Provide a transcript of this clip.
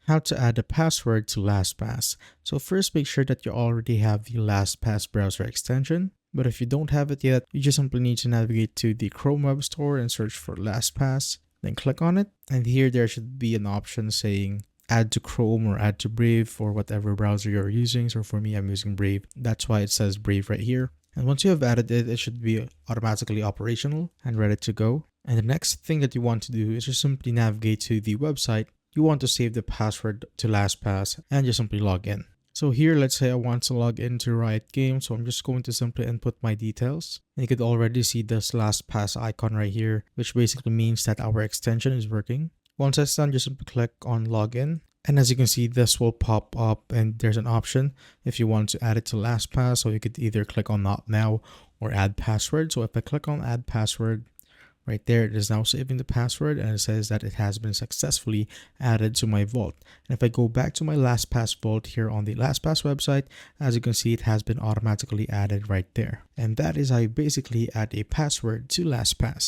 How to add a password to LastPass. So first, make sure that you already have the LastPass browser extension. But if you don't have it yet, you just simply need to navigate to the Chrome Web Store and search for LastPass. Then click on it. And here there should be an option saying add to Chrome or add to Brave or whatever browser you're using. So for me, I'm using Brave. That's why it says Brave right here. And once you have added it, it should be automatically operational and ready to go. And the next thing that you want to do is just simply navigate to the website. You want to save the password to LastPass and just simply log in. So here, let's say I want to log into Riot Games. So I'm just going to simply input my details. And you could already see this LastPass icon right here, which basically means that our extension is working. Once that's done, just simply click on login. And as you can see, this will pop up and there's an option if you want to add it to LastPass. So you could either click on not now or add password. So if I click on add password, right there, it is now saving the password and it says that it has been successfully added to my vault. And if I go back to my LastPass vault here on the LastPass website, as you can see, it has been automatically added right there. And that is how you basically add a password to LastPass.